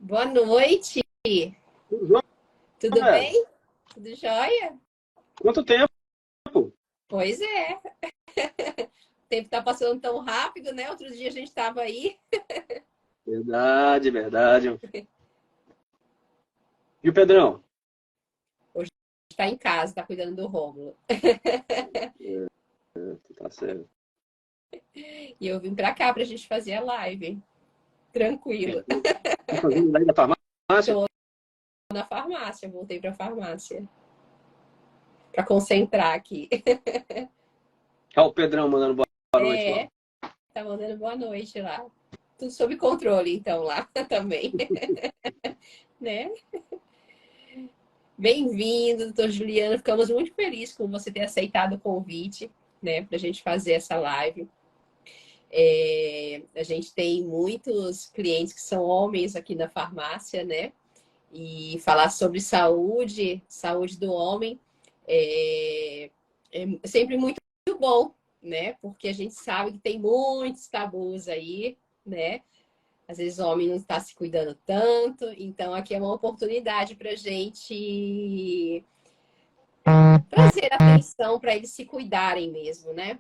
Boa noite. Tudo Tudo jóia? bem? Tudo jóia? Quanto tempo? Pois é. O tempo tá passando tão rápido, né? Outro dia a gente estava aí. Verdade, verdade. E o Pedrão? Hoje está em casa, está cuidando do Rômulo. Tá certo. E eu vim para cá para a gente fazer a live. Tranquilo. Tá fazendo daí da farmácia? Estou na farmácia, voltei para a farmácia para concentrar aqui. Olha o Pedrão mandando boa noite lá. É, tá mandando boa noite lá. Tudo sob controle, então, lá também. Né? Bem-vindo, doutor Juliano. Ficamos muito felizes com você ter aceitado o convite, né, para a gente fazer essa live. A gente tem muitos clientes que são homens aqui na farmácia, né? E falar sobre saúde, saúde do homem, é sempre muito bom, né? Porque a gente sabe que tem muitos tabus aí, né? Às vezes o homem não está se cuidando tanto, então aqui é uma oportunidade para a gente trazer atenção para eles se cuidarem mesmo, né?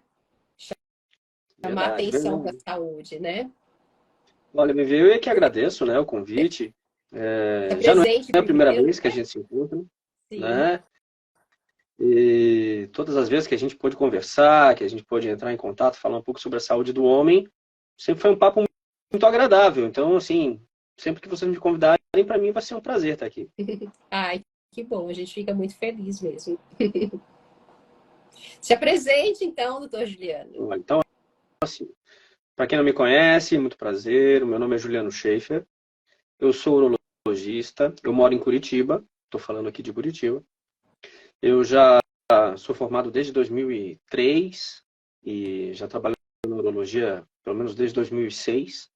Chamar Verdade, atenção para verdade. a saúde, né? Olha, me veio eu que agradeço, né, o convite. Está Já não presente é a primeira primeiro, vez que a gente se encontra, sim. né? E todas as vezes que a gente pôde conversar, que a gente pôde entrar em contato, falar um pouco sobre a saúde do homem, sempre foi um papo muito agradável. Então, assim, sempre que vocês me convidarem, para mim vai ser um prazer estar aqui. Ai, que bom, a gente fica muito feliz mesmo. Se apresente, então, doutor Juliano. Então, assim, para quem não me conhece, muito prazer. O meu nome é Juliano Schaefer. Eu sou urologista. Eu moro em Curitiba. Estou falando aqui de Curitiba. Eu já sou formado desde 2003 e já trabalho na urologia pelo menos desde 2006.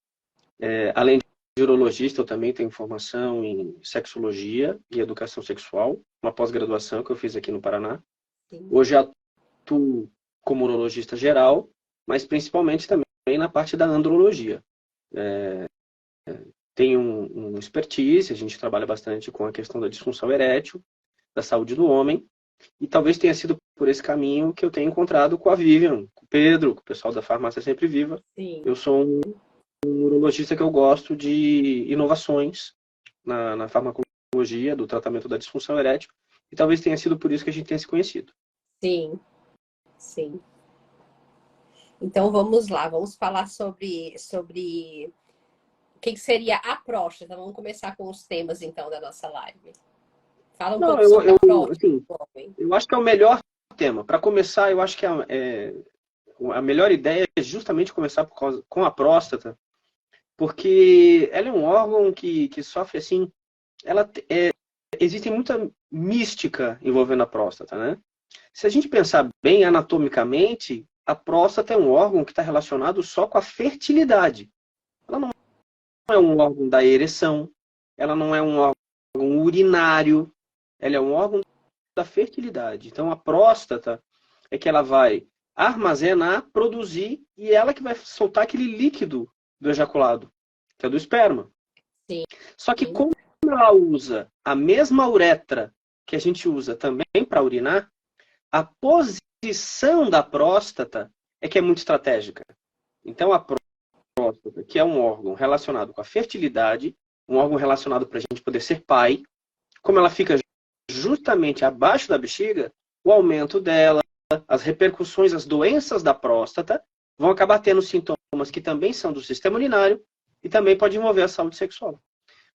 Além de urologista, eu também tenho formação em sexologia e educação sexual, uma pós-graduação que eu fiz aqui no Paraná. Sim. Hoje atuo como urologista geral, mas principalmente também na parte da andrologia. Tem um expertise, a gente trabalha bastante com a questão da disfunção erétil, da saúde do homem, e talvez tenha sido por esse caminho que eu tenho encontrado com a Vivian, com o Pedro, com o pessoal da Farmácia Sempre Viva. Sim. Eu sou um urologista que eu gosto de inovações na farmacologia, do tratamento da disfunção erétil, e talvez tenha sido por isso que a gente tenha se conhecido. Sim, sim. Então vamos lá, vamos falar sobre o que seria a próstata. Vamos começar com os temas então da nossa live. Fala um Não, pouco sobre a próstata assim, do homem. eu acho que é o melhor tema. Para começar, eu acho que a melhor ideia é justamente começar com a próstata, porque ela é um órgão que sofre assim, existe muita mística envolvendo a próstata, né? Se a gente pensar bem anatomicamente, a próstata é um órgão que está relacionado só com a fertilidade. Ela não é um órgão da ereção, ela não é um órgão urinário, ela é um órgão da fertilidade. Então a próstata é que ela vai armazenar, produzir e ela que vai soltar aquele líquido do ejaculado, que é do esperma. Sim. Só que como ela usa a mesma uretra que a gente usa também para urinar, a posição da próstata é que é muito estratégica. Então a próstata, que é um órgão relacionado com a fertilidade, um órgão relacionado para a gente poder ser pai, como ela fica justamente abaixo da bexiga, o aumento dela, as repercussões, as doenças da próstata vão acabar tendo sintomas que também são do sistema urinário e também pode envolver a saúde sexual.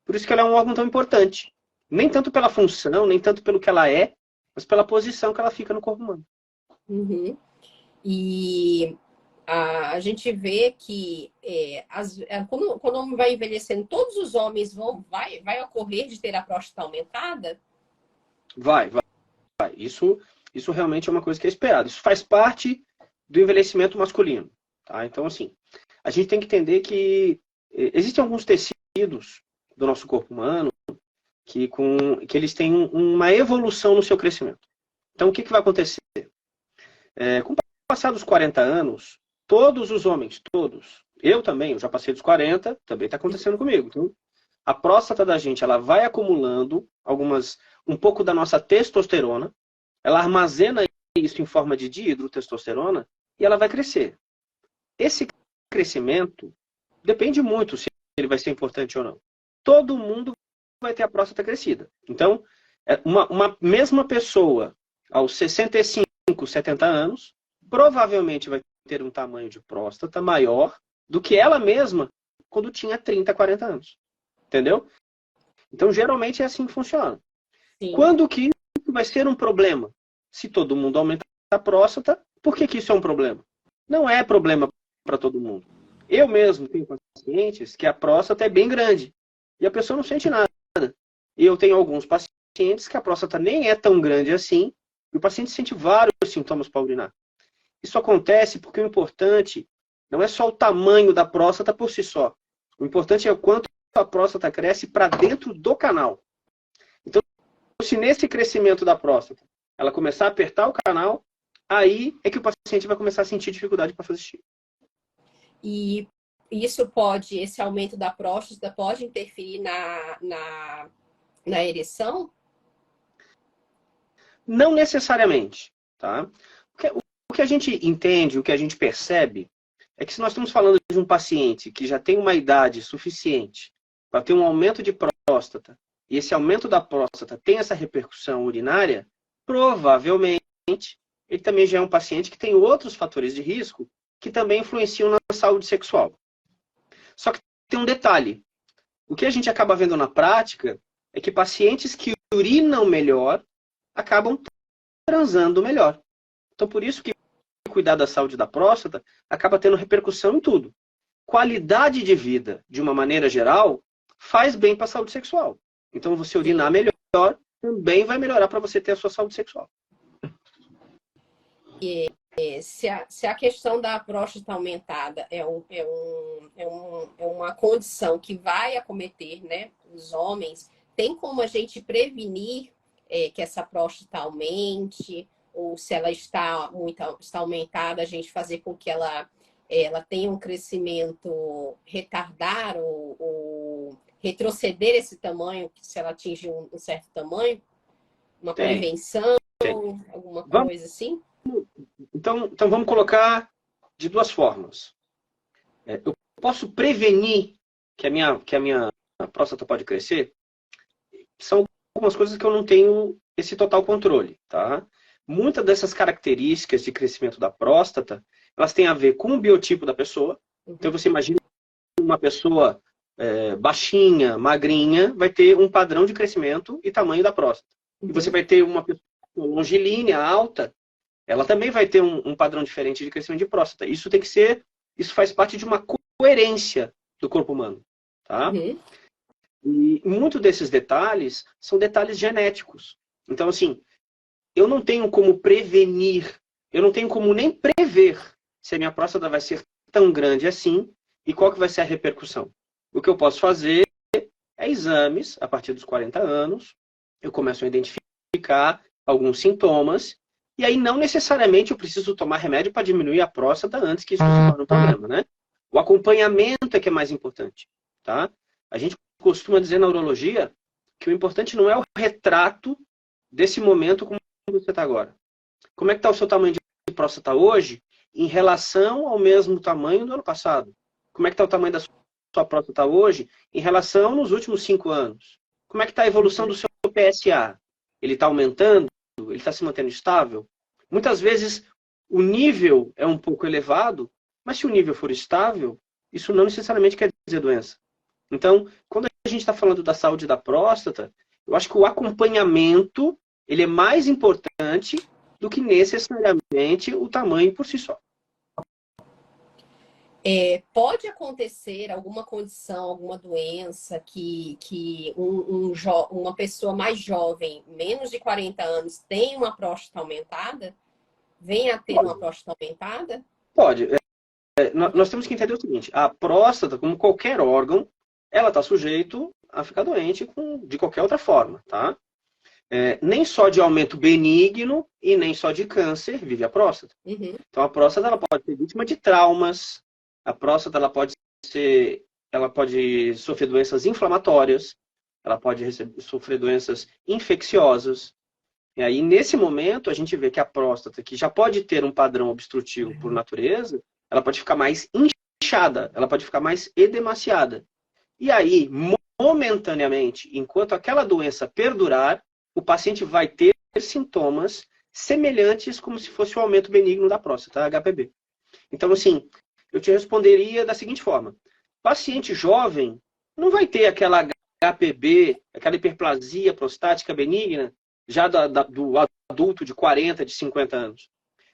Por isso que ela é um órgão tão importante. Nem tanto pela função, nem tanto pelo que ela é, mas pela posição que ela fica no corpo humano. Uhum. E a gente vê que quando o homem vai envelhecendo, todos os homens vai ocorrer de ter a próstata aumentada? Vai. Isso realmente é uma coisa que é esperada. Isso faz parte do envelhecimento masculino. Tá? Então, assim, a gente tem que entender que existem alguns tecidos do nosso corpo humano que eles têm uma evolução no seu crescimento. Então, o que vai acontecer? Com o passar dos 40 anos, todos os homens, todos, eu também, eu já passei dos 40, também está acontecendo comigo. Então, a próstata da gente ela vai acumulando um pouco da nossa testosterona, ela armazena isso em forma de dihidrotestosterona e ela vai crescer. Esse crescimento depende muito se ele vai ser importante ou não. Todo mundo vai ter a próstata crescida. Então, uma mesma pessoa aos 65, 70 anos, provavelmente vai ter um tamanho de próstata maior do que ela mesma quando tinha 30, 40 anos. Entendeu? Então, geralmente é assim que funciona. Sim. Quando que vai ser um problema? Se todo mundo aumenta a próstata, por que isso é um problema? Não é problema para todo mundo. Eu mesmo tenho pacientes que a próstata é bem grande e a pessoa não sente nada. E eu tenho alguns pacientes que a próstata nem é tão grande assim e o paciente sente vários sintomas para urinar. Isso acontece porque o importante não é só o tamanho da próstata por si só. O importante é o quanto a próstata cresce para dentro do canal. Então, se nesse crescimento da próstata ela começar a apertar o canal, aí é que o paciente vai começar a sentir dificuldade para fazer xixi. E esse aumento da próstata pode interferir na ereção? Não necessariamente, tá? O que a gente entende, o que a gente percebe, é que se nós estamos falando de um paciente que já tem uma idade suficiente para ter um aumento de próstata, e esse aumento da próstata tem essa repercussão urinária, provavelmente ele também já é um paciente que tem outros fatores de risco que também influenciam na saúde sexual. Só que tem um detalhe. O que a gente acaba vendo na prática é que pacientes que urinam melhor acabam transando melhor. Então, por isso que cuidar da saúde da próstata acaba tendo repercussão em tudo. Qualidade de vida, de uma maneira geral, faz bem para a saúde sexual. Então, você urinar melhor também vai melhorar para você ter a sua saúde sexual. Se a questão da próstata aumentada é uma condição que vai acometer, né, os homens, tem como a gente prevenir que essa próstata aumente? Ou se ela está aumentada, a gente fazer com que ela tenha um crescimento, retardar ou retroceder esse tamanho, se ela atinge um certo tamanho? Uma prevenção, alguma coisa assim? Então vamos colocar de duas formas. Eu posso prevenir que a minha próstata pode crescer? São algumas coisas que eu não tenho esse total controle, tá? Muitas dessas características de crescimento da próstata, elas têm a ver com o biotipo da pessoa. Então você imagina uma pessoa baixinha, magrinha, vai ter um padrão de crescimento e tamanho da próstata. E você vai ter uma pessoa longilínea, alta, ela também vai ter um padrão diferente de crescimento de próstata. Isso faz parte de uma coerência do corpo humano, tá? E muitos desses detalhes são detalhes genéticos. Então, assim, eu não tenho como prevenir, eu não tenho como nem prever se a minha próstata vai ser tão grande assim e qual que vai ser a repercussão. O que eu posso fazer é exames a partir dos 40 anos, eu começo a identificar alguns sintomas e aí não necessariamente eu preciso tomar remédio para diminuir a próstata antes que isso se torne um problema, né? O acompanhamento é que é mais importante, tá? A gente costuma dizer na urologia que o importante não é o retrato desse momento como você está agora. Como é que está o seu tamanho de próstata hoje em relação ao mesmo tamanho do ano passado? Como é que está o tamanho da sua próstata hoje em relação nos últimos 5 anos? Como é que está a evolução do seu PSA? Ele está aumentando? Ele está se mantendo estável? Muitas vezes o nível é um pouco elevado, mas se o nível for estável, isso não necessariamente quer dizer doença. Então, quando a gente está falando da saúde da próstata, eu acho que o acompanhamento ele é mais importante do que necessariamente o tamanho por si só. Pode acontecer alguma condição, alguma doença que uma pessoa mais jovem, menos de 40 anos, tenha uma próstata aumentada? Venha a ter uma próstata aumentada? Pode. Nós temos que entender o seguinte, a próstata, como qualquer órgão, ela está sujeito a ficar doente de qualquer outra forma, tá? Nem só de aumento benigno e nem só de câncer vive a próstata. Então a próstata ela pode ser vítima de traumas, a próstata ela pode ser ela pode sofrer doenças inflamatórias, ela pode sofrer doenças infecciosas. E aí, nesse momento, a gente vê que a próstata, que já pode ter um padrão obstrutivo por natureza, ela pode ficar mais inchada, ela pode ficar mais edemaciada. E aí, momentaneamente, enquanto aquela doença perdurar, o paciente vai ter sintomas semelhantes como se fosse o aumento benigno da próstata, HPB. Então, assim, eu te responderia da seguinte forma. Paciente jovem não vai ter aquela HPB, aquela hiperplasia prostática benigna, já do adulto de 40, de 50 anos.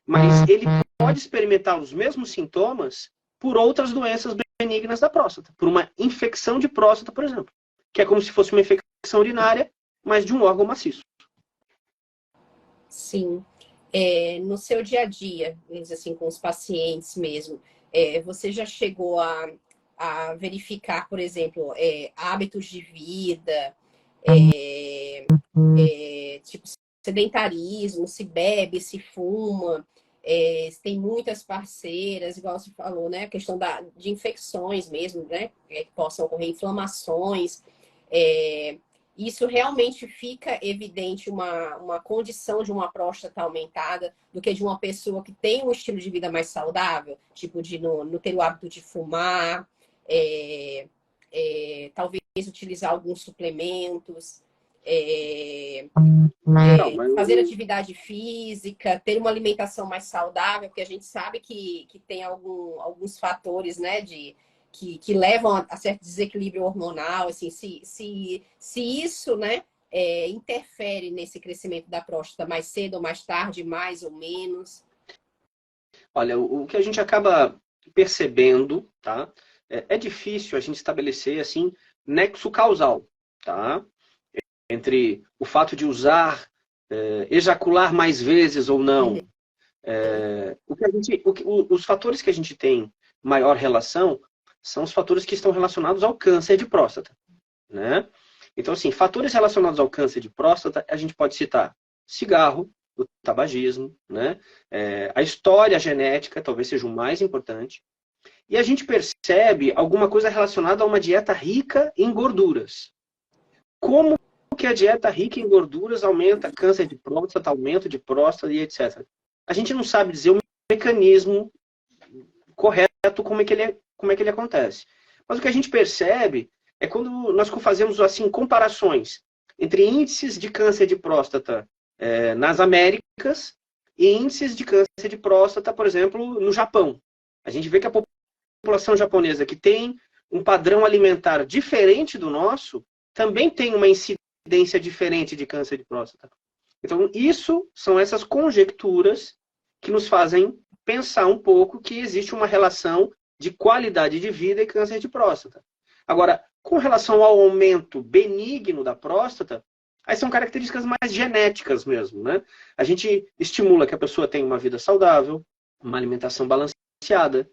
Mas ele pode experimentar os mesmos sintomas por outras doenças benignas da próstata, por uma infecção de próstata, por exemplo, que é como se fosse uma infecção urinária, mas de um órgão maciço. Sim. No seu dia a dia, assim, com os pacientes mesmo, você já chegou a verificar, por exemplo, hábitos de vida, tipo sedentarismo, se bebe, se fuma, se tem muitas parceiras, igual você falou, né? A questão de infecções mesmo, né? Que possam ocorrer inflamações. Isso realmente fica evidente uma condição de uma próstata aumentada do que de uma pessoa que tem um estilo de vida mais saudável, tipo de não ter o hábito de fumar, talvez utilizar alguns suplementos, fazer atividade física, ter uma alimentação mais saudável, porque a gente sabe que tem alguns fatores, né, que levam a certo desequilíbrio hormonal, assim, se isso, né, interfere nesse crescimento da próstata mais cedo ou mais tarde, mais ou menos. Olha, o que a gente acaba percebendo, tá? É difícil a gente estabelecer, assim, nexo causal, tá? Entre o fato de usar, ejacular mais vezes ou não. Os fatores que a gente tem maior relação são os fatores que estão relacionados ao câncer de próstata, né? Então, assim, fatores relacionados ao câncer de próstata, a gente pode citar cigarro, o tabagismo, né? A história genética talvez seja o mais importante. E a gente percebe alguma coisa relacionada a uma dieta rica em gorduras. Como que a dieta rica em gorduras aumenta câncer de próstata, aumento de próstata e etc. A gente não sabe dizer o mecanismo correto como é que ele acontece. Mas o que a gente percebe é quando nós fazemos assim comparações entre índices de câncer de próstata nas Américas e índices de câncer de próstata, por exemplo, no Japão. A gente vê que a população japonesa que tem um padrão alimentar diferente do nosso também tem uma incidência diferente de câncer de próstata. Então, são essas conjecturas que nos fazem pensar um pouco que existe uma relação de qualidade de vida e câncer de próstata. Agora, com relação ao aumento benigno da próstata, aí são características mais genéticas mesmo, né? A gente estimula que a pessoa tenha uma vida saudável, uma alimentação balanceada,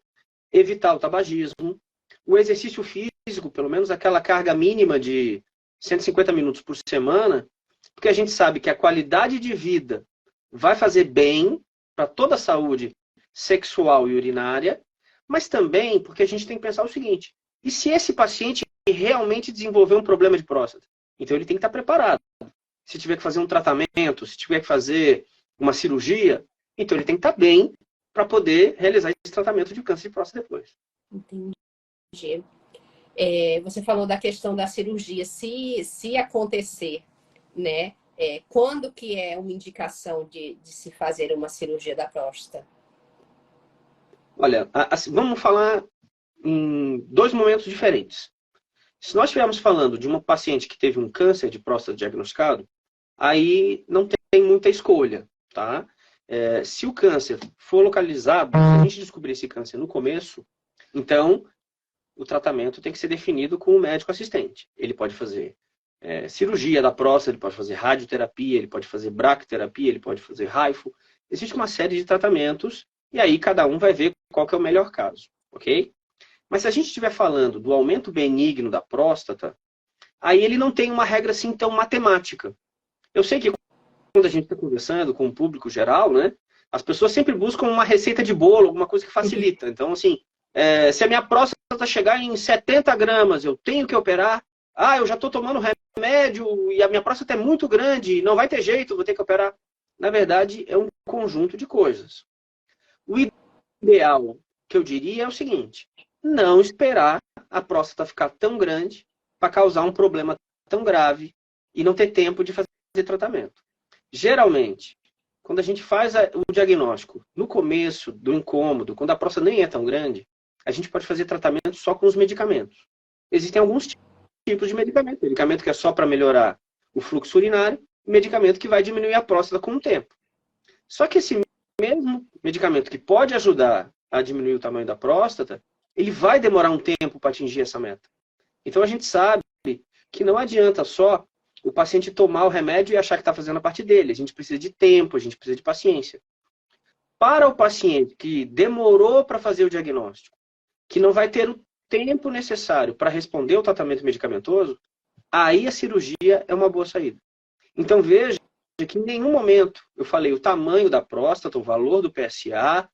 evitar o tabagismo, o exercício físico, pelo menos aquela carga mínima de 150 minutos por semana, porque a gente sabe que a qualidade de vida vai fazer bem para toda a saúde sexual e urinária, mas também porque a gente tem que pensar o seguinte: e se esse paciente realmente desenvolver um problema de próstata? Então ele tem que estar preparado. Se tiver que fazer um tratamento, se tiver que fazer uma cirurgia, então ele tem que estar bem para poder realizar esse tratamento de câncer de próstata depois. Entendi. Você falou da questão da cirurgia. Se acontecer, né? Quando que é uma indicação de se fazer uma cirurgia da próstata? Olha, vamos falar em dois momentos diferentes. Se nós estivermos falando de uma paciente que teve um câncer de próstata diagnosticado, aí não tem muita escolha, tá? Se o câncer for localizado, se a gente descobrir esse câncer no começo, então o tratamento tem que ser definido com o médico assistente. Ele pode fazer cirurgia da próstata, ele pode fazer radioterapia, ele pode fazer braquiterapia, ele pode fazer HIFU. Existe uma série de tratamentos e aí cada um vai ver qual que é o melhor caso, ok? Mas se a gente estiver falando do aumento benigno da próstata, aí ele não tem uma regra assim tão matemática. Eu sei que quando a gente está conversando com o público geral, né, as pessoas sempre buscam uma receita de bolo, alguma coisa que facilita. Então, assim, Se a minha próstata chegar em 70 gramas, eu tenho que operar? Ah, eu já estou tomando remédio e a minha próstata é muito grande, não vai ter jeito, vou ter que operar. Na verdade, é um conjunto de coisas. O ideal que eu diria é o seguinte: não esperar a próstata ficar tão grande para causar um problema tão grave e não ter tempo de fazer tratamento. Geralmente, quando a gente faz o diagnóstico no começo do incômodo, quando a próstata nem é tão grande, a gente pode fazer tratamento só com os medicamentos. Existem alguns tipos de medicamento. Medicamento que é só para melhorar o fluxo urinário, e medicamento que vai diminuir a próstata com o tempo. Só que esse mesmo medicamento que pode ajudar a diminuir o tamanho da próstata, ele vai demorar um tempo para atingir essa meta. Então a gente sabe que não adianta só o paciente tomar o remédio e achar que está fazendo a parte dele. A gente precisa de tempo, a gente precisa de paciência. Para o paciente que demorou para fazer o diagnóstico, que não vai ter o tempo necessário para responder ao tratamento medicamentoso, aí a cirurgia é uma boa saída. Então veja que em nenhum momento eu falei o tamanho da próstata, o valor do PSA,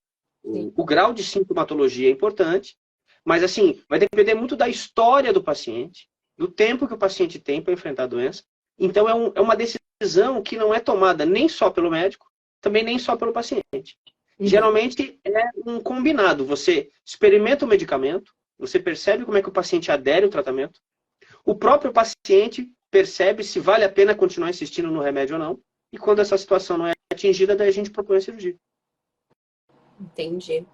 o grau de sintomatologia é importante, mas assim, vai depender muito da história do paciente, do tempo que o paciente tem para enfrentar a doença. Então é uma decisão que não é tomada nem só pelo médico, também nem só pelo paciente. Geralmente é um combinado. Você experimenta o medicamento, você percebe como é que o paciente adere ao tratamento, o próprio paciente percebe se vale a pena continuar insistindo no remédio ou não, e quando essa situação não é atingida, daí a gente propõe a cirurgia. Entendi.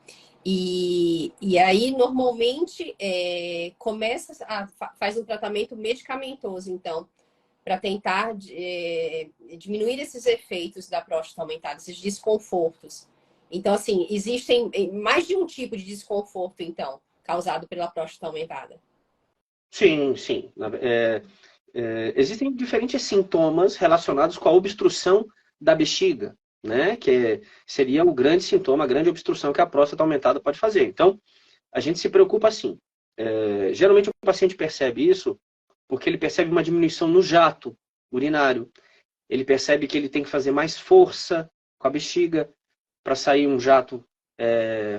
E aí, normalmente, faz um tratamento medicamentoso, então, para tentar diminuir esses efeitos da próstata aumentada, esses desconfortos. Então, assim, existem mais de um tipo de desconforto, então, causado pela próstata aumentada. Sim, sim. Existem diferentes sintomas relacionados com a obstrução da bexiga, né? Que seria o grande sintoma, a grande obstrução que a próstata aumentada pode fazer. Então, a gente se preocupa assim. Geralmente o paciente percebe isso porque ele percebe uma diminuição no jato urinário. Ele percebe que ele tem que fazer mais força com a bexiga para sair um jato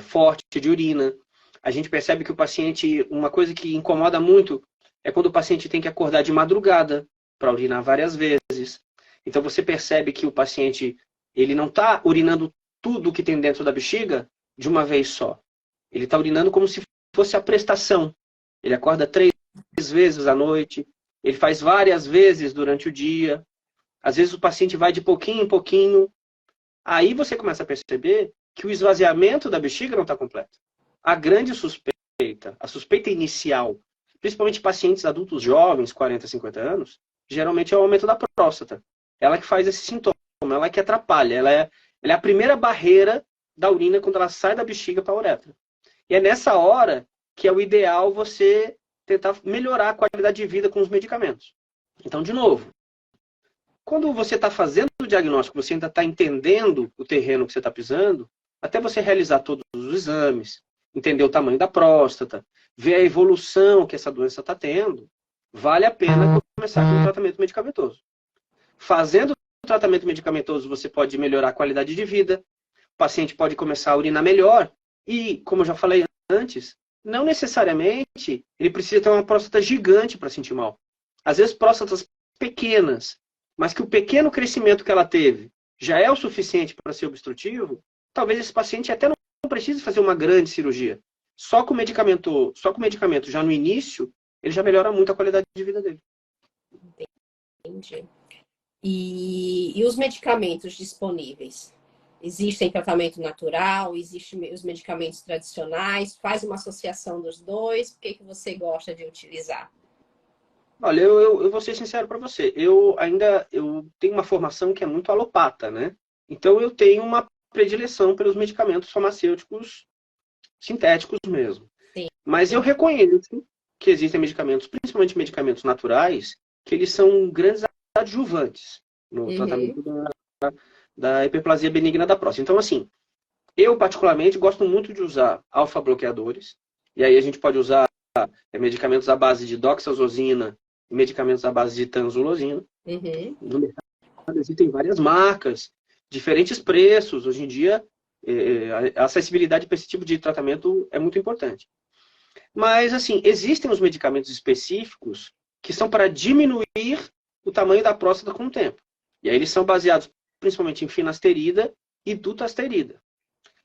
forte de urina. A gente percebe que o paciente, uma coisa que incomoda muito é quando o paciente tem que acordar de madrugada para urinar várias vezes. Então você percebe que o paciente ele não está urinando tudo que tem dentro da bexiga de uma vez só. Ele está urinando como se fosse a prestação. Ele acorda 3 vezes à noite, ele faz várias vezes durante o dia. Às vezes o paciente vai de pouquinho em pouquinho. Aí você começa a perceber que o esvaziamento da bexiga não está completo. A grande suspeita, a suspeita inicial, principalmente pacientes adultos jovens, 40, 50 anos, geralmente é o aumento da próstata. Ela que faz esse sintoma, ela que atrapalha. Ela é a primeira barreira da urina quando ela sai da bexiga para a uretra. E é nessa hora que é o ideal você tentar melhorar a qualidade de vida com os medicamentos. Então, de novo, quando você está fazendo o diagnóstico, você ainda está entendendo o terreno que você está pisando, até você realizar todos os exames, entender o tamanho da próstata, ver a evolução que essa doença está tendo, vale a pena começar com o tratamento medicamentoso. Fazendo o tratamento medicamentoso, você pode melhorar a qualidade de vida, o paciente pode começar a urinar melhor e, como eu já falei antes, não necessariamente ele precisa ter uma próstata gigante para sentir mal. Às vezes próstatas pequenas, mas que o pequeno crescimento que ela teve já é o suficiente para ser obstrutivo, talvez esse paciente até não precise fazer uma grande cirurgia. Só com o medicamento já no início, ele já melhora muito a qualidade de vida dele. Entendi. E os medicamentos disponíveis? Existem tratamento natural, existem os medicamentos tradicionais, faz uma associação dos dois, o que você gosta de utilizar? Olha, eu vou ser sincero para você, eu tenho uma formação que é muito alopata, né? Então eu tenho uma predileção pelos medicamentos farmacêuticos sintéticos mesmo. Sim. Mas eu reconheço que existem medicamentos, principalmente medicamentos naturais, que eles são grandes adjuvantes no tratamento da hiperplasia benigna da próstata. Então, assim, eu particularmente gosto muito de usar alfa-bloqueadores, e aí a gente pode usar medicamentos à base de doxazosina e medicamentos à base de tanzolosina. No mercado existem várias marcas, diferentes preços. Hoje em dia, a acessibilidade para esse tipo de tratamento é muito importante. Mas, assim, existem os medicamentos específicos que são para diminuir o tamanho da próstata com o tempo. E aí eles são baseados principalmente em finasterida e dutasterida.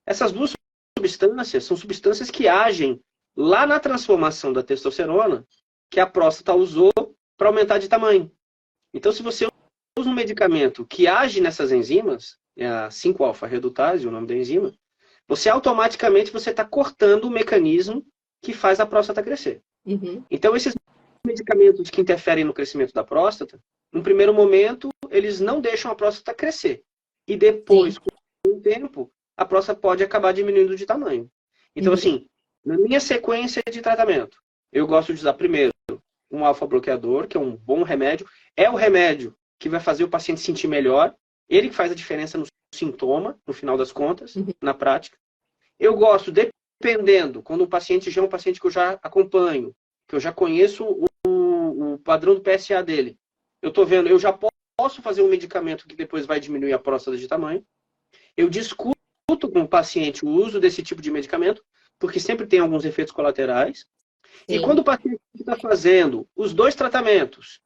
Essas duas substâncias são substâncias que agem lá na transformação da testosterona que a próstata usou para aumentar de tamanho. Então, se você usa um medicamento que age nessas enzimas, é a 5-alfa-redutase, o nome da enzima, você automaticamente está cortando o mecanismo que faz a próstata crescer. Uhum. Então, esses medicamentos que interferem no crescimento da próstata, no primeiro momento, eles não deixam a próstata crescer. E depois, Sim. com o tempo, a próstata pode acabar diminuindo de tamanho. Então, assim, na minha sequência de tratamento, eu gosto de usar primeiro um alfa-bloqueador, que é um bom remédio. É o remédio que vai fazer o paciente sentir melhor. Ele que faz a diferença no sintoma, no final das contas, na prática. Eu gosto, dependendo, quando um paciente já é um paciente que eu já acompanho, que eu já conheço o padrão do PSA dele. Eu estou vendo, eu já posso fazer um medicamento que depois vai diminuir a próstata de tamanho. Eu discuto com o paciente o uso desse tipo de medicamento, porque sempre tem alguns efeitos colaterais. Sim. E quando o paciente está fazendo os dois tratamentos,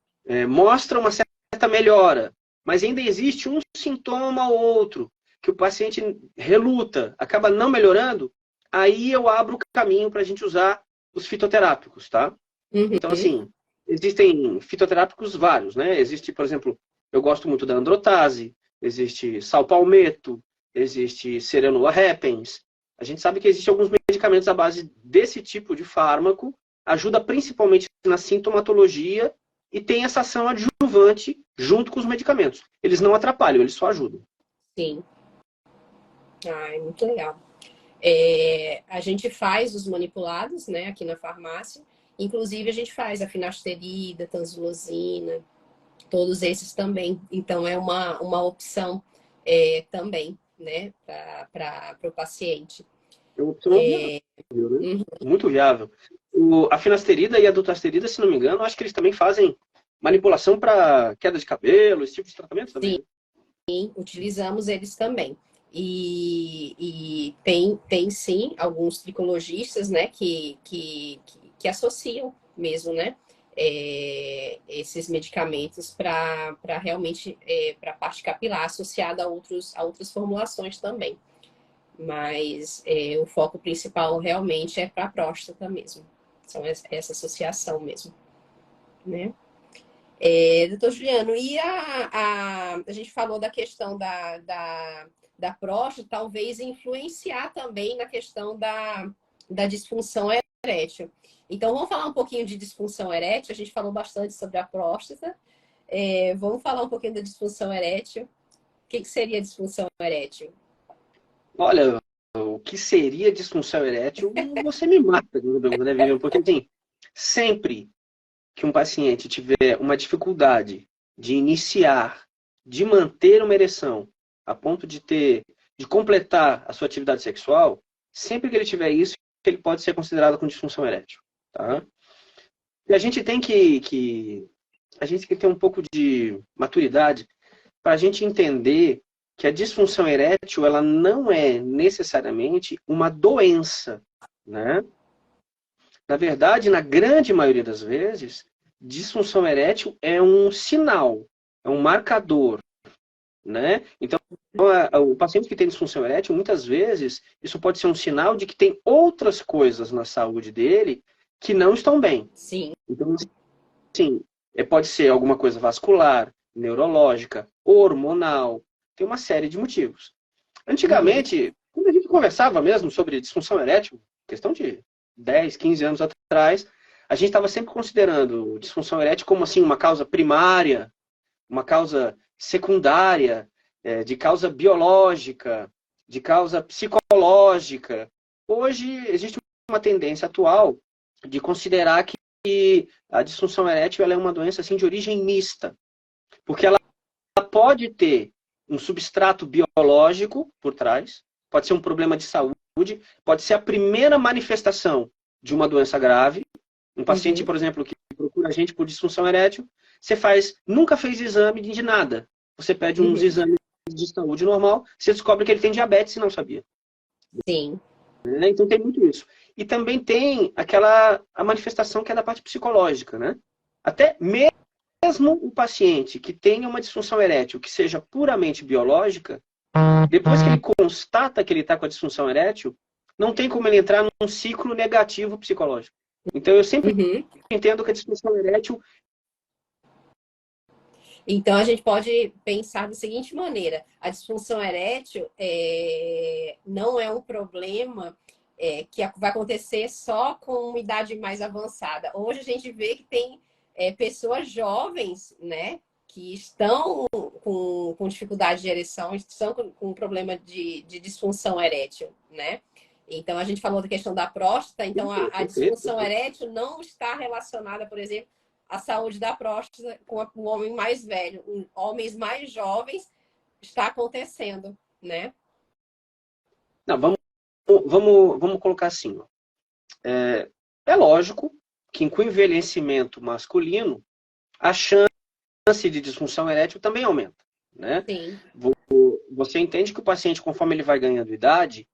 mostra uma certa melhora, mas ainda existe um sintoma ou outro que o paciente reluta, acaba não melhorando, aí eu abro o caminho para a gente usar os fitoterápicos, tá? Então, assim, existem fitoterápicos vários, né? Existe, por exemplo, eu gosto muito da androtase, existe salpalmeto, existe serenola repens. A gente sabe que existem alguns medicamentos à base desse tipo de fármaco, ajuda principalmente na sintomatologia e tem essa ação adjuvante junto com os medicamentos. Eles não atrapalham, eles só ajudam. Sim. Ah, é muito legal. A gente faz os manipulados, né, aqui na farmácia. Inclusive, a gente faz a finasterida, tanzulosina, todos esses também. Então, é uma opção também, né, para o paciente. É uma opção viável, né? Muito viável. A finasterida e a dutasterida, se não me engano, acho que eles também fazem manipulação para queda de cabelo, esse tipo de tratamento também. Sim, utilizamos eles também. E tem sim alguns tricologistas, né, que associam mesmo, né, esses medicamentos para realmente para a parte capilar associada a outras formulações também. Mas o foco principal realmente é para a próstata mesmo. São essa associação mesmo, né? Doutor Juliano, e a gente falou da questão da próstata, talvez influenciar também na questão da disfunção erétil. Então, vamos falar um pouquinho de disfunção erétil. A gente falou bastante sobre a próstata. Vamos falar um pouquinho da disfunção erétil. O que seria disfunção erétil? Olha, o que seria disfunção erétil, você me mata, né, Vivian? Porque, assim, sempre que um paciente tiver uma dificuldade de iniciar, de manter uma ereção, a ponto de completar a sua atividade sexual, sempre que ele tiver isso, ele pode ser considerado com disfunção erétil, tá? E a gente tem que ter um pouco de maturidade para a gente entender que a disfunção erétil, ela não é necessariamente uma doença, né? Na verdade, na grande maioria das vezes, disfunção erétil é um sinal, é um marcador, né? Então, o paciente que tem disfunção erétil, muitas vezes, isso pode ser um sinal de que tem outras coisas na saúde dele que não estão bem. Sim. Então, sim, pode ser alguma coisa vascular, neurológica, hormonal, tem uma série de motivos. Antigamente, quando a gente conversava mesmo sobre disfunção erétil, questão de 10, 15 anos atrás, a gente estava sempre considerando disfunção erétil como assim uma causa primária, uma causa secundária, de causa biológica, de causa psicológica. Hoje existe uma tendência atual de considerar que a disfunção erétil ela é uma doença assim, de origem mista, porque ela pode ter um substrato biológico por trás, pode ser um problema de saúde, pode ser a primeira manifestação de uma doença grave. Um paciente, por exemplo, que procura a gente por disfunção erétil, você nunca fez exame de nada. Você pede uns exames de saúde normal, você descobre que ele tem diabetes e não sabia. Sim. né? Então tem muito isso. E também tem a manifestação que é da parte psicológica, né? Até mesmo o paciente que tenha uma disfunção erétil que seja puramente biológica, depois que ele constata que ele está com a disfunção erétil, não tem como ele entrar num ciclo negativo psicológico. Então eu sempre Uhum. entendo que a disfunção erétil... Então, a gente pode pensar da seguinte maneira: a disfunção erétil não é um problema que vai acontecer só com uma idade mais avançada. Hoje a gente vê que tem pessoas jovens, né, que estão com dificuldade de ereção, estão com problema de disfunção erétil, né? Então, a gente falou da questão da próstata, então a disfunção erétil não está relacionada, por exemplo, a saúde da próstata com o homem mais velho. Homens mais jovens está acontecendo, né? Não, vamos colocar assim. Ó. É lógico que com o envelhecimento masculino, a chance de disfunção erétil também aumenta. Né? Sim. Você entende que o paciente, conforme ele vai ganhando idade,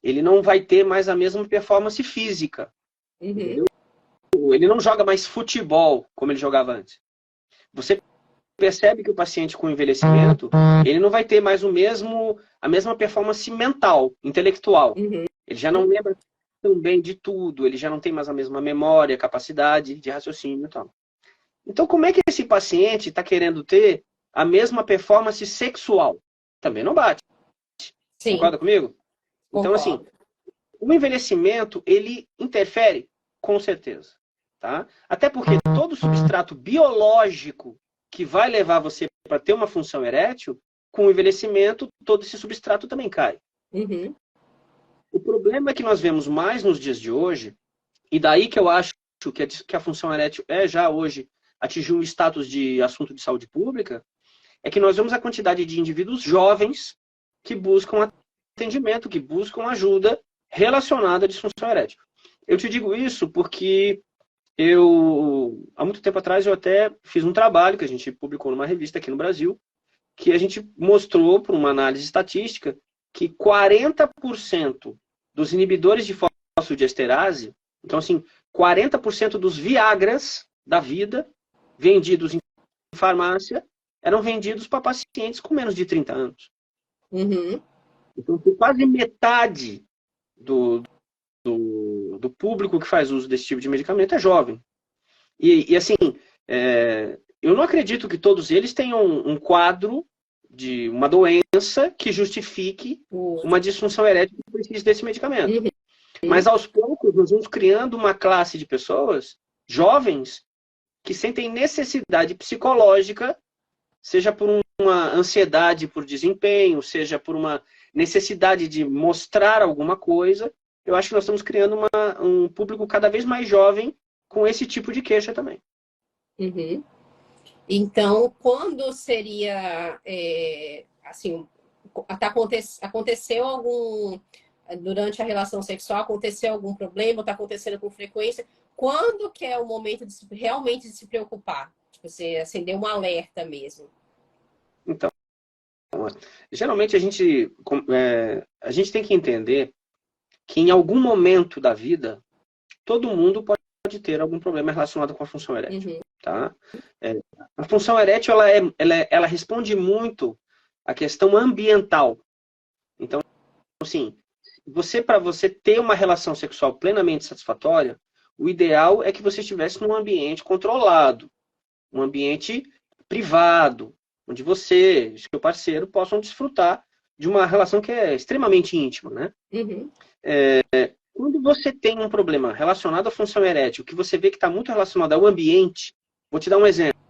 ele não vai ter mais a mesma performance física. Uhum. Entendeu? Ele não joga mais futebol como ele jogava antes. Você percebe que o paciente com envelhecimento, ele não vai ter mais a mesma performance mental, intelectual. Uhum. Ele já não lembra tão bem de tudo, ele já não tem mais a mesma memória, capacidade de raciocínio e tal. Então, como é que esse paciente está querendo ter a mesma performance sexual? Também não bate. Sim. Concorda comigo? Então, Concordo. assim, o envelhecimento, ele interfere? Com certeza. Tá? Até porque todo substrato biológico que vai levar você para ter uma função erétil, com o envelhecimento, todo esse substrato também cai. Uhum. O problema é que nós vemos mais nos dias de hoje, e daí que eu acho que a função erétil já hoje atingiu um status de assunto de saúde pública, é que nós vemos a quantidade de indivíduos jovens que buscam atendimento, que buscam ajuda relacionada à disfunção erétil. Eu te digo isso porque há muito tempo atrás, eu até fiz um trabalho que a gente publicou numa revista aqui no Brasil, que a gente mostrou, por uma análise estatística, que 40% dos inibidores de fosfodiesterase, então assim, 40% dos Viagras da vida, vendidos em farmácia, eram vendidos para pacientes com menos de 30 anos. Uhum. Então, quase metade do público que faz uso desse tipo de medicamento é jovem. E assim, eu não acredito que todos eles tenham um quadro de uma doença que justifique uma disfunção erétil que precise desse medicamento. Uhum. Mas aos poucos nós vamos criando uma classe de pessoas jovens que sentem necessidade psicológica, seja por uma ansiedade por desempenho, seja por uma necessidade de mostrar alguma coisa. Eu acho que nós estamos criando um público cada vez mais jovem com esse tipo de queixa também. Uhum. Então, quando seria, assim, aconteceu durante a relação sexual, aconteceu algum problema, está acontecendo com frequência, quando que é o momento realmente de se preocupar? Tipo, você acender um alerta mesmo. Então, geralmente a gente tem que entender que em algum momento da vida, todo mundo pode ter algum problema relacionado com a função erétil. Uhum. Tá? A função erétil, ela responde muito à questão ambiental. Então, assim, para você ter uma relação sexual plenamente satisfatória, o ideal é que você estivesse num ambiente controlado, um ambiente privado, onde você e seu parceiro possam desfrutar de uma relação que é extremamente íntima, né? Uhum. Quando você tem um problema relacionado à função erétil, que você vê que está muito relacionado ao ambiente, vou te dar um exemplo.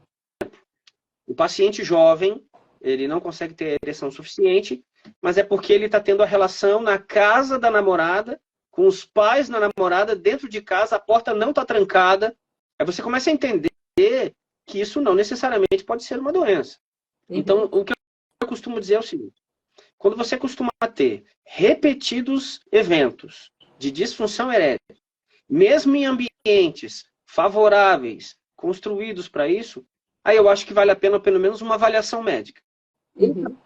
O paciente jovem, ele não consegue ter ereção suficiente, mas é porque ele está tendo a relação na casa da namorada, com os pais da namorada, dentro de casa, a porta não está trancada. Aí você começa a entender que isso não necessariamente pode ser uma doença. Uhum. Então, o que eu costumo dizer é o seguinte: quando você costuma ter repetidos eventos de disfunção erétil, mesmo em ambientes favoráveis, construídos para isso, aí eu acho que vale a pena pelo menos uma avaliação médica. Uhum.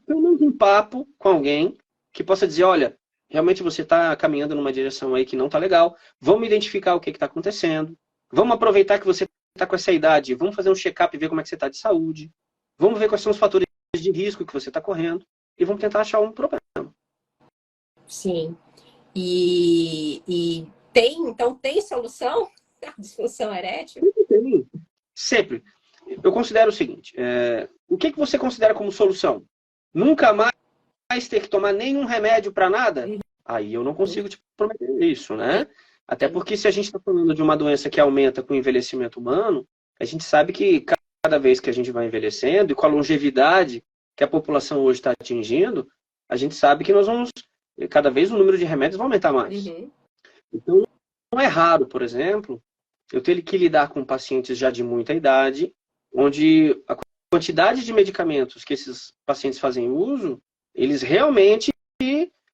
Pelo menos um papo com alguém que possa dizer, olha, realmente você está caminhando numa direção aí que não está legal. Vamos identificar o que está acontecendo. Vamos aproveitar que você está com essa idade. Vamos fazer um check-up e ver como é que você está de saúde. Vamos ver quais são os fatores de risco que você está correndo. E vamos tentar achar um problema. Sim. Então tem solução à disfunção erétil? Tem. Sempre. Eu considero o seguinte, o que você considera como solução? Nunca mais ter que tomar nenhum remédio para nada? Aí eu não consigo te prometer isso, né? Até porque se a gente está falando de uma doença que aumenta com o envelhecimento humano, a gente sabe que cada vez que a gente vai envelhecendo e com a longevidade que a população hoje está atingindo, a gente sabe que nós vamos, cada vez o número de remédios vai aumentar mais. Então, não é raro, por exemplo, eu ter que lidar com pacientes já de muita idade, onde a quantidade de medicamentos que esses pacientes fazem uso, eles realmente,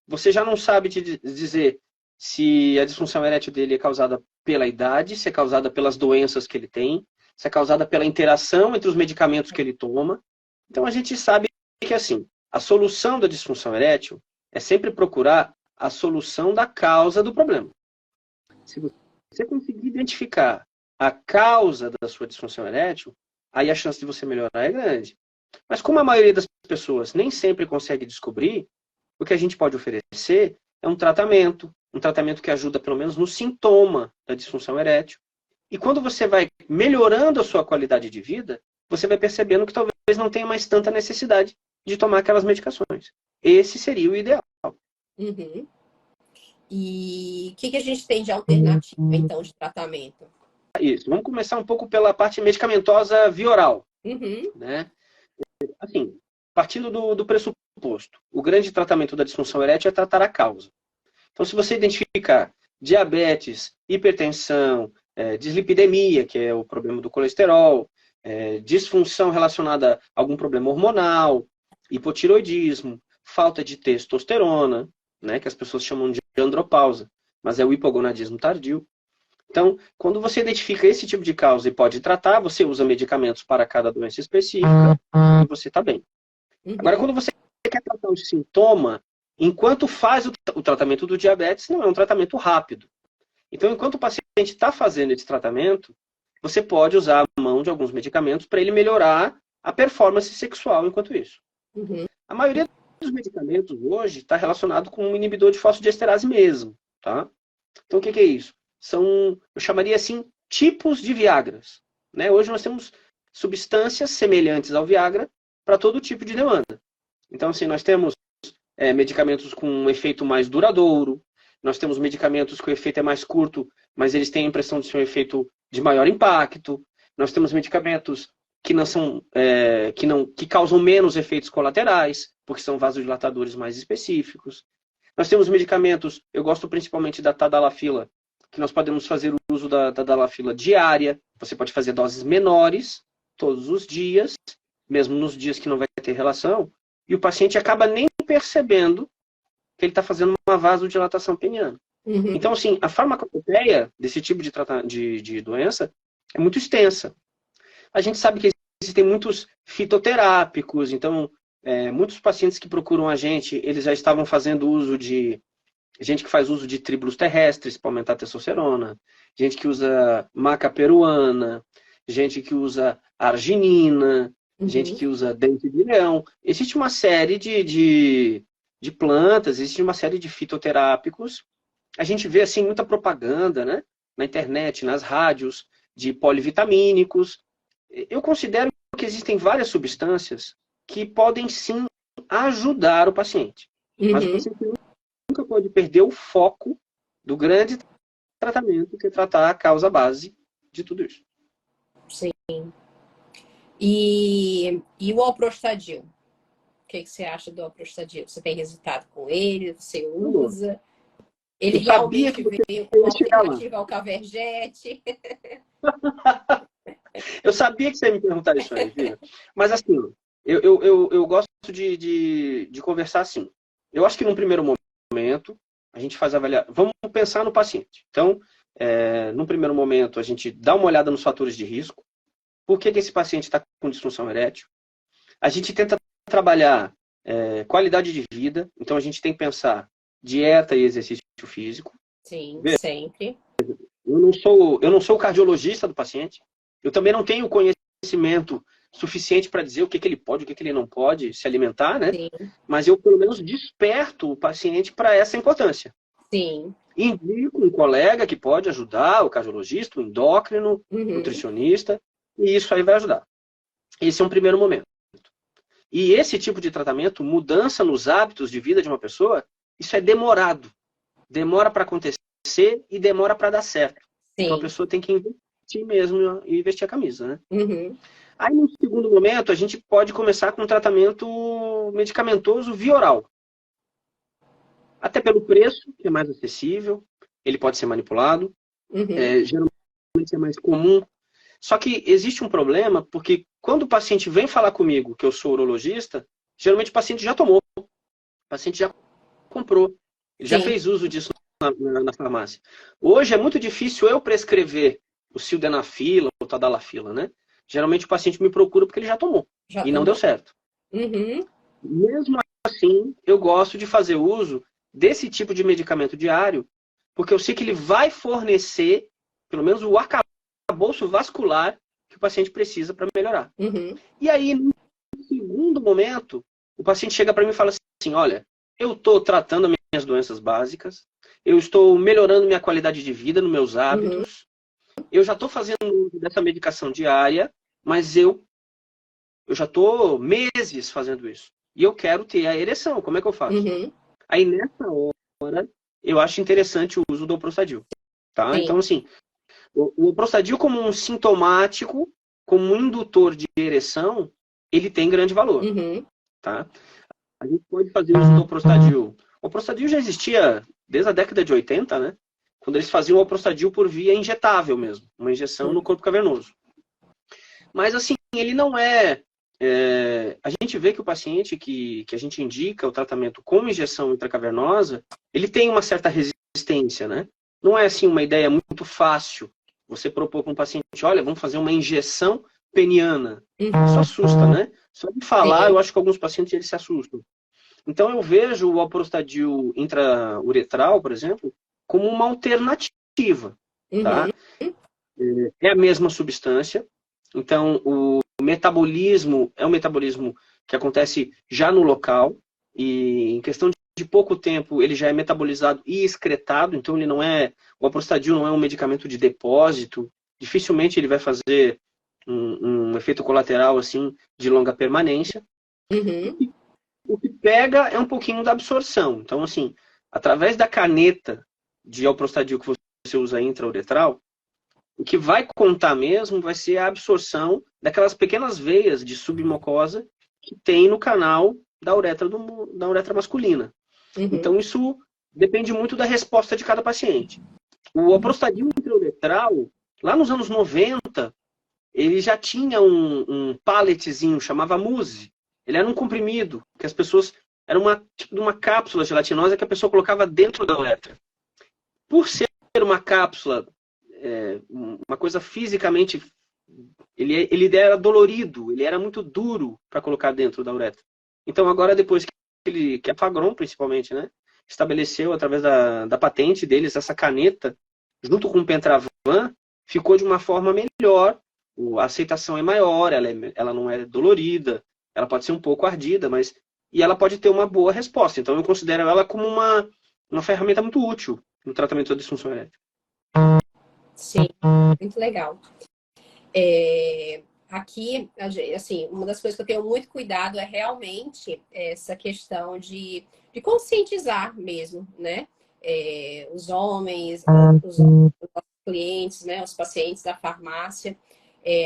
você já não sabe te dizer se a disfunção erétil dele é causada pela idade, se é causada pelas doenças que ele tem, se é causada pela interação entre os medicamentos que ele toma. Então a gente sabe que assim, a solução da disfunção erétil é sempre procurar a solução da causa do problema. Se você conseguir identificar a causa da sua disfunção erétil, aí a chance de você melhorar é grande. Mas como a maioria das pessoas nem sempre consegue descobrir, o que a gente pode oferecer é um tratamento que ajuda pelo menos no sintoma da disfunção erétil. E quando você vai melhorando a sua qualidade de vida, você vai percebendo que talvez não tenha mais tanta necessidade de tomar aquelas medicações. Esse seria o ideal. Uhum. E o que a gente tem de alternativa, então, de tratamento? Isso. Vamos começar um pouco pela parte medicamentosa via oral. Né? Assim, partindo do pressuposto, o grande tratamento da disfunção erétil é tratar a causa. Então, se você identificar diabetes, hipertensão, dislipidemia, que é o problema do colesterol, disfunção relacionada a algum problema hormonal, hipotiroidismo, falta de testosterona, né, que as pessoas chamam de andropausa, mas é o hipogonadismo tardio. Então, quando você identifica esse tipo de causa e pode tratar, você usa medicamentos para cada doença específica e você está bem. Agora, quando você quer tratar o sintoma, enquanto faz o tratamento do diabetes, não é um tratamento rápido. Então, enquanto o paciente está fazendo esse tratamento, você pode usar a mão de alguns medicamentos para ele melhorar a performance sexual enquanto isso. A maioria dos medicamentos hoje está relacionado com um inibidor de fosfodiesterase mesmo. Tá? Então, o que é isso? São, eu chamaria assim, tipos de Viagras. Né? Hoje nós temos substâncias semelhantes ao Viagra para todo tipo de demanda. Então, assim, nós temos medicamentos com um efeito mais duradouro, nós temos medicamentos que o efeito é mais curto, mas eles têm a impressão de ser um efeito de maior impacto. Nós temos medicamentos que não são, que causam menos efeitos colaterais, porque são vasodilatadores mais específicos. Nós temos medicamentos, eu gosto principalmente da tadalafila, que nós podemos fazer o uso da tadalafila diária. Você pode fazer doses menores todos os dias, mesmo nos dias que não vai ter relação, e o paciente acaba nem percebendo que ele está fazendo uma vasodilatação peniana. Então, assim, a farmacopeia desse tipo de doença é muito extensa. A gente sabe que existem muitos fitoterápicos, então, muitos pacientes que procuram a gente, eles já estavam fazendo uso de... Gente que faz uso de tríbulos terrestres para aumentar a testosterona, gente que usa maca peruana, gente que usa arginina, gente que usa dente de leão. Existe uma série de plantas, existe uma série de fitoterápicos. A gente vê assim muita propaganda, né, na internet, nas rádios, de polivitamínicos. Eu considero que existem várias substâncias que podem sim ajudar o paciente. Mas o paciente nunca pode perder o foco do grande tratamento, que é tratar a causa base de tudo isso. Sim. E o alprostadil? O que você acha do alprostadil? Você tem resultado com ele? Você usa? Ele realmente veio com alternativa ao Caverjete? Eu sabia que você ia me perguntar isso aí, viu? Mas assim, eu gosto de conversar assim. Eu acho que num primeiro momento, a gente faz avaliar. Vamos pensar no paciente. Então, num primeiro momento, a gente dá uma olhada nos fatores de risco. Por que esse paciente está com disfunção erétil? A gente tenta trabalhar qualidade de vida. Então, a gente tem que pensar dieta e exercício físico. Sim, Veja, sempre. eu não sou o cardiologista do paciente. Eu também não tenho conhecimento suficiente para dizer o que ele pode, o que ele não pode se alimentar, né? Sim, Mas eu, pelo menos, desperto o paciente para essa importância. sim. Indico um colega que pode ajudar, o cardiologista, o endócrino, Uhum, nutricionista, e isso aí vai ajudar. Esse é um primeiro momento. E esse tipo de tratamento, mudança nos hábitos de vida de uma pessoa, isso é demorado. Demora para acontecer e demora para dar certo. Então a sim. pessoa tem que investir mesmo e vestir a camisa, né? Uhum, Aí no segundo momento, a gente pode começar com um tratamento medicamentoso via oral. Até pelo preço, que é mais acessível, ele pode ser manipulado, uhum. geralmente é mais comum. Só que existe um problema, porque quando o paciente vem falar comigo, que eu sou urologista, geralmente o paciente já tomou, o paciente já comprou, ele já Sim, fez uso disso na farmácia. Hoje é muito difícil eu prescrever o sildenafila ou o tadalafila, né? Geralmente o paciente me procura porque ele já tomou já e não deu tomou. certo. Uhum, Mesmo assim, eu gosto de fazer uso desse tipo de medicamento diário, porque eu sei que ele vai fornecer, pelo menos, o arcabouço vascular que o paciente precisa para melhorar. uhum, E aí, no segundo momento, o paciente chega para mim e fala assim: olha, eu estou tratando as minhas doenças básicas, eu estou melhorando minha qualidade de vida nos meus uhum, hábitos, eu já estou fazendo uso dessa medicação diária, mas eu já estou meses fazendo isso. E eu quero ter a ereção, como é que eu faço? uhum. Aí, nessa hora, eu acho interessante o uso do Oprostadil. Tá? Então, Sim. assim, o Oprostadil como um sintomático, como um indutor de ereção, ele tem grande valor. Uhum, Tá? A gente pode fazer uso do Oprostadil. O Oprostadil já existia desde a década de 80, né? Quando eles faziam o Oprostadil por via injetável mesmo, uma injeção no corpo cavernoso. Mas, assim, ele não a gente vê que o paciente que a gente indica o tratamento com injeção intracavernosa, ele tem uma certa resistência, né? Não é, assim, uma ideia muito fácil você propor para um paciente: olha, vamos fazer uma injeção peniana. Isso uhum. assusta, né? Só de falar, eu Sim. acho que alguns pacientes eles se assustam. Então, eu vejo o Alprostadil intrauretral, por exemplo, como uma alternativa, Uhum, tá? É a mesma substância, então o metabolismo é um metabolismo que acontece já no local, e em questão de pouco tempo ele já é metabolizado e excretado, então ele não é, o Alprostadil não é um medicamento de depósito, dificilmente ele vai fazer um efeito colateral assim de longa permanência. uhum, O que pega é um pouquinho da absorção, então assim, através da caneta de Alprostadil que você usa intrauretral, o que vai contar mesmo vai ser a absorção daquelas pequenas veias de submucosa que tem no canal da uretra masculina. uhum, Então, isso depende muito da resposta de cada paciente. O Alprostadil intrauretral, lá nos anos 90, ele já tinha um palletzinho, chamava Muse. Ele era um comprimido, que as pessoas... Era tipo de uma cápsula gelatinosa que a pessoa colocava dentro da uretra. Por ser uma cápsula, uma coisa fisicamente, ele era dolorido, ele era muito duro para colocar dentro da uretra. Então agora, depois que a Fagron, principalmente, né, estabeleceu através da patente deles essa caneta, junto com o Pentravan, ficou de uma forma melhor, a aceitação é maior, ela não é dolorida, ela pode ser um pouco ardida, mas e ela pode ter uma boa resposta. Então eu considero ela como uma ferramenta muito útil no tratamento da disfunção erétil. sim. Muito legal. Aqui, assim, uma das coisas que eu tenho muito cuidado é realmente essa questão de conscientizar mesmo, né? Os homens, os clientes, né? Os pacientes da farmácia.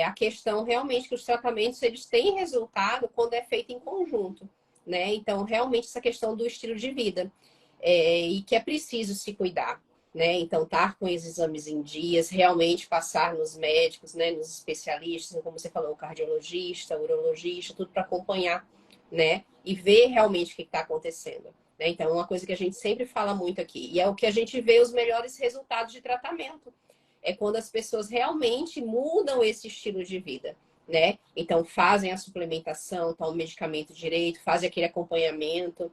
A questão realmente que os tratamentos eles têm resultado quando é feito em conjunto, né? Então, realmente essa questão do estilo de vida e que é preciso se cuidar, né? Então, estar com os exames em dias, realmente passar nos médicos, né? Nos especialistas, como você falou, o cardiologista, o urologista, tudo para acompanhar, né? E ver realmente o que está acontecendo. Né? Então, uma coisa que a gente sempre fala muito aqui, e é o que a gente vê os melhores resultados de tratamento, é quando as pessoas realmente mudam esse estilo de vida. Né? Então, fazem a suplementação, tomam o medicamento direito, fazem aquele acompanhamento,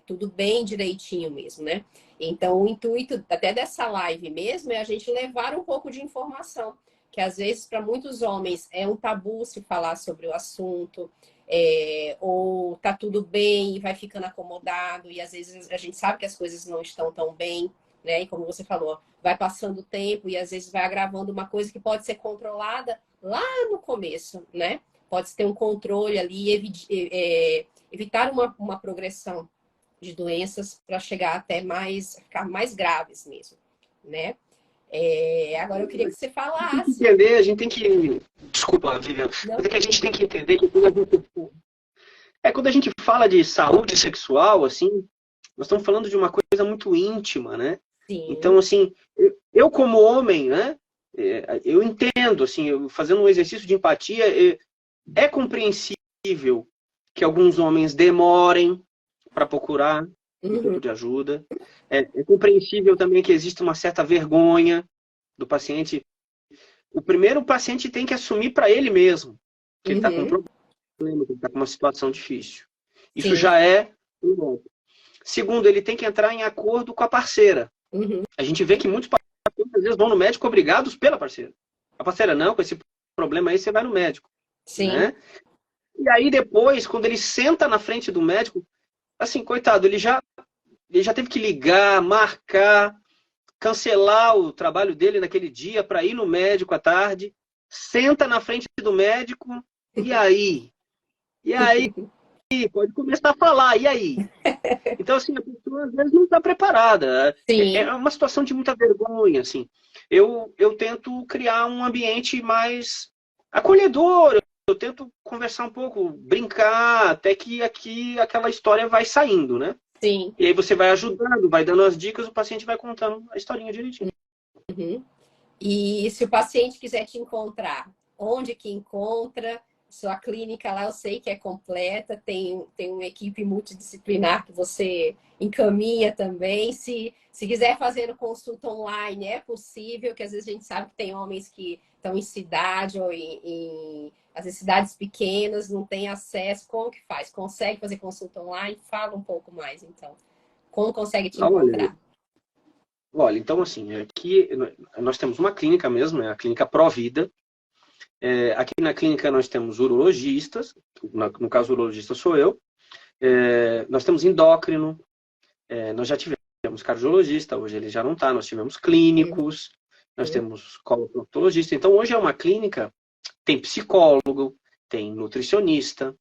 tudo bem direitinho mesmo, né? Então, o intuito até dessa live mesmo é a gente levar um pouco de informação, que às vezes para muitos homens é um tabu se falar sobre o assunto, ou tá tudo bem e vai ficando acomodado, e às vezes a gente sabe que as coisas não estão tão bem, né? E como você falou, vai passando o tempo e às vezes vai agravando uma coisa que pode ser controlada lá no começo, né? Pode ter um controle ali e evitar uma progressão de doenças para chegar até ficar mais graves mesmo, né? Agora eu queria que você falasse. Entender, a gente tem que. Desculpa, Vivian. Mas é que a gente tem que entender que quando a gente fala de saúde sexual, assim, nós estamos falando de uma coisa muito íntima, né? Sim. Então, assim, eu como homem, né? Eu entendo, assim, fazendo um exercício de empatia, é compreensível que alguns homens demorem para procurar um pouco de ajuda. É compreensível também que existe uma certa vergonha do paciente. O paciente tem que assumir para ele mesmo que ele está com um problema, que ele está com uma situação difícil. Isso Sim. já é um ponto. Segundo, ele tem que entrar em acordo com a parceira. A gente vê que muitos pacientes às vezes vão no médico obrigados pela parceira. A parceira, não, com esse problema aí você vai no médico. Sim. Né? E aí depois, quando ele senta na frente do médico, assim, coitado, ele já teve que ligar, marcar, cancelar o trabalho dele naquele dia para ir no médico à tarde, senta na frente do médico, e aí? E aí? Pode começar a falar, e aí? Então, assim, a pessoa às vezes não está preparada. Sim. É uma situação de muita vergonha, assim. Eu tento criar um ambiente mais acolhedor, eu tento conversar um pouco, brincar, até que aquela história vai saindo, né? Sim. E aí você vai ajudando, vai dando as dicas, o paciente vai contando a historinha direitinho. E se o paciente quiser te encontrar, onde que encontra? Sua clínica lá eu sei que é completa, tem uma equipe multidisciplinar que você encaminha também. Se quiser fazer consulta online, é possível, que às vezes a gente sabe que tem homens que estão em cidade ou às vezes cidades pequenas, não tem acesso. Como que faz? Consegue fazer consulta online? Fala um pouco mais, então. Como consegue te encontrar? Olha, então assim, aqui nós temos uma clínica mesmo, é a clínica Provida. Aqui na clínica nós temos urologistas, no caso o urologista sou eu. Nós temos endócrino, nós já tivemos cardiologista, hoje ele já não está, nós tivemos clínicos, nós temos coloproctologista. Então hoje é uma clínica, tem psicólogo, tem nutricionista.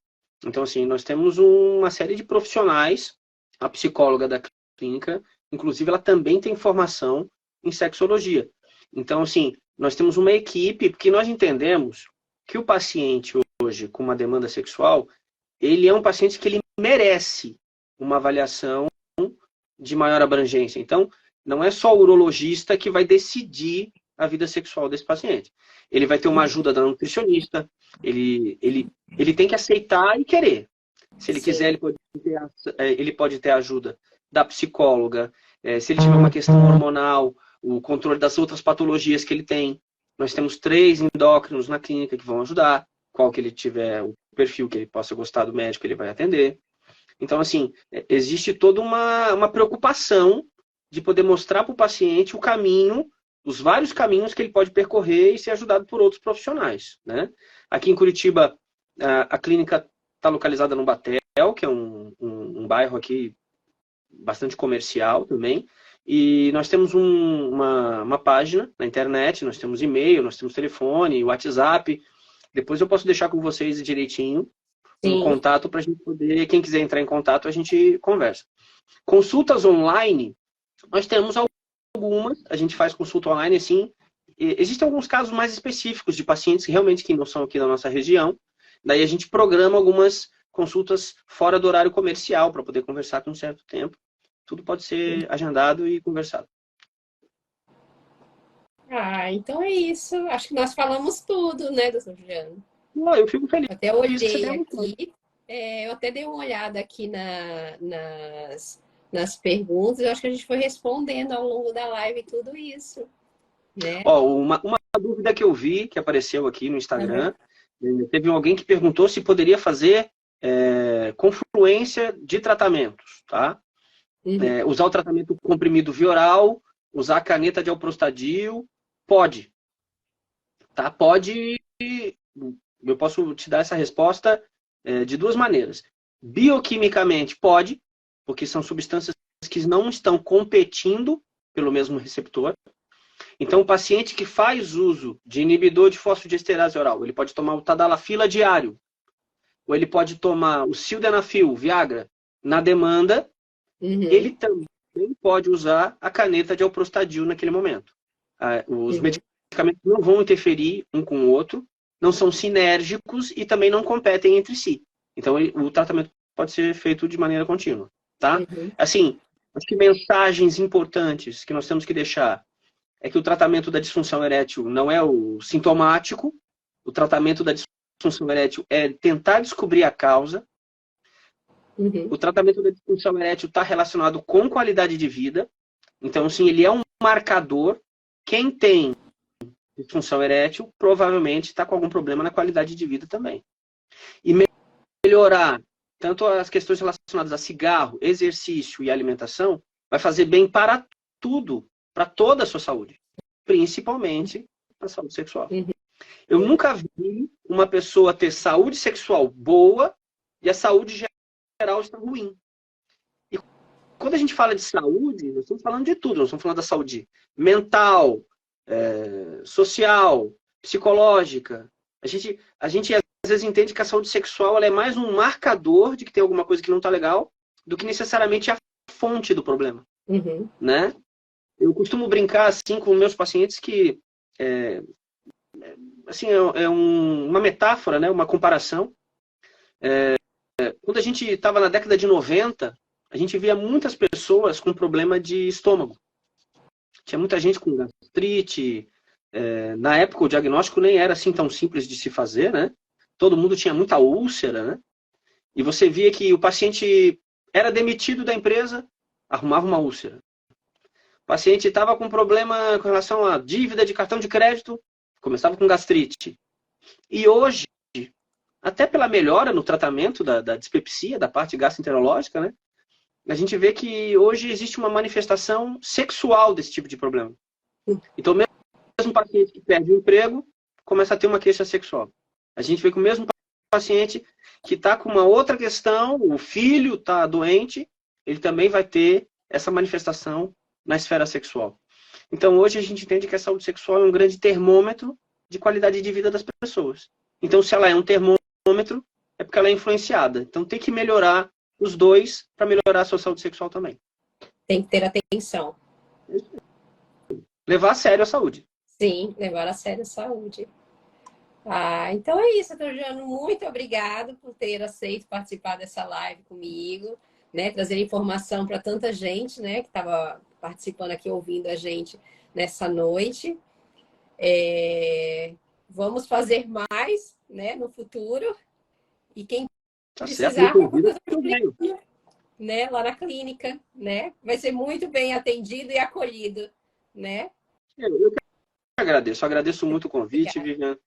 Então assim, nós temos uma série de profissionais. A psicóloga da clínica, inclusive, ela também tem formação em sexologia. Então assim, nós temos uma equipe, porque nós entendemos que o paciente hoje com uma demanda sexual, ele é um paciente que ele merece uma avaliação de maior abrangência. Então, não é só o urologista que vai decidir a vida sexual desse paciente. Ele vai ter uma ajuda da nutricionista, ele tem que aceitar e querer. Se ele quiser, ele pode ter a ajuda da psicóloga, se ele tiver uma questão hormonal, o controle das outras patologias que ele tem. Nós temos 3 endócrinos na clínica que vão ajudar. Qual que ele tiver, o perfil que ele possa gostar do médico, ele vai atender. Então, assim, existe toda uma preocupação de poder mostrar para o paciente o caminho, os vários caminhos que ele pode percorrer e ser ajudado por outros profissionais, né? Aqui em Curitiba, a clínica está localizada no Batel, que é um bairro aqui bastante comercial também. E nós temos uma página na internet, nós temos e-mail, nós temos telefone, WhatsApp. Depois eu posso deixar com vocês direitinho um contato para a gente poder, quem quiser entrar em contato, a gente conversa. Consultas online, nós temos algumas, a gente faz consulta online assim. Existem alguns casos mais específicos de pacientes que realmente que não são aqui da nossa região. Daí a gente programa algumas consultas fora do horário comercial para poder conversar com um certo tempo. Tudo pode ser agendado e conversado. Então é isso. Acho que nós falamos tudo, né, doutor Juliano? Eu fico feliz. Eu até olhei aqui, eu até dei uma olhada aqui nas perguntas. Eu acho que a gente foi respondendo ao longo da live tudo isso, né? Uma dúvida que eu vi, que apareceu aqui no Instagram, teve alguém que perguntou se poderia fazer confluência de tratamentos, tá? Usar o tratamento comprimido via oral, usar a caneta de alprostadil, pode, tá? Pode, eu posso te dar essa resposta de duas maneiras. Bioquimicamente pode, porque são substâncias que não estão competindo pelo mesmo receptor. Então, o paciente que faz uso de inibidor de fosfodiesterase oral, ele pode tomar o tadalafila diário, ou ele pode tomar o sildenafil, Viagra, na demanda, ele também pode usar a caneta de alprostadil naquele momento. Os medicamentos não vão interferir um com o outro, não são sinérgicos e também não competem entre si. Então, o tratamento pode ser feito de maneira contínua, tá? Assim, acho que mensagens importantes que nós temos que deixar é que o tratamento da disfunção erétil não é o sintomático, o tratamento da disfunção erétil é tentar descobrir a causa. O tratamento da disfunção erétil está relacionado com qualidade de vida. Então, sim, ele é um marcador. Quem tem disfunção erétil provavelmente está com algum problema na qualidade de vida também. E melhorar tanto as questões relacionadas a cigarro, exercício e alimentação vai fazer bem para tudo, para toda a sua saúde, principalmente para a saúde sexual. Eu nunca vi uma pessoa ter saúde sexual boa e a saúde geral está ruim. E quando a gente fala de saúde, nós estamos falando de tudo. Nós estamos falando da saúde mental, social, psicológica. A gente às vezes entende que a saúde sexual ela é mais um marcador de que tem alguma coisa que não está legal do que necessariamente a fonte do problema. Né? Eu costumo brincar assim com meus pacientes que assim, uma metáfora, né? Uma comparação. Quando a gente estava na década de 90, a gente via muitas pessoas com problema de estômago. Tinha muita gente com gastrite. Na época o diagnóstico nem era assim tão simples de se fazer, né? Todo mundo tinha muita úlcera, né? E você via que o paciente era demitido da empresa, arrumava uma úlcera. O paciente estava com problema com relação à dívida de cartão de crédito, começava com gastrite. E hoje, até pela melhora no tratamento da dispepsia, da parte gastroenterológica, né? A gente vê que hoje existe uma manifestação sexual desse tipo de problema. Então, mesmo um paciente que perde o emprego, começa a ter uma queixa sexual. A gente vê que o mesmo paciente que está com uma outra questão, o filho está doente, ele também vai ter essa manifestação na esfera sexual. Então, hoje a gente entende que a saúde sexual é um grande termômetro de qualidade de vida das pessoas. Então, se ela é um termômetro, é porque ela é influenciada. Então, tem que melhorar os dois para melhorar a sua saúde sexual também. Tem que ter atenção. Levar a sério a saúde. Sim, levar a sério a saúde. Então é isso, Trajano. Muito obrigado por ter aceito participar dessa live comigo, né? Trazer informação para tanta gente, né? Que estava participando aqui, ouvindo a gente nessa noite. Vamos fazer mais, né? No futuro. E quem precisar, né? Lá na clínica, né? Vai ser muito bem atendido e acolhido, né? Eu que agradeço muito o convite, Viviane.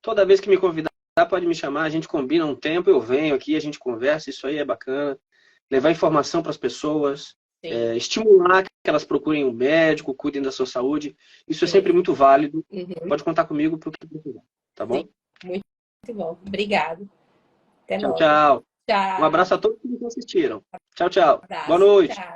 Toda vez que me convidar, pode me chamar, a gente combina um tempo, eu venho aqui, a gente conversa, isso aí é bacana. Levar informação para as pessoas, estimular que elas procurem um médico, cuidem da sua saúde. Isso é sempre muito válido. Pode contar comigo para o que precisar, tá bom? Sim. Muito bom. Obrigado. Até Tchau, logo. tchau. Tchau. Um abraço a todos que nos assistiram. Tchau, tchau. Boa noite. Tchau.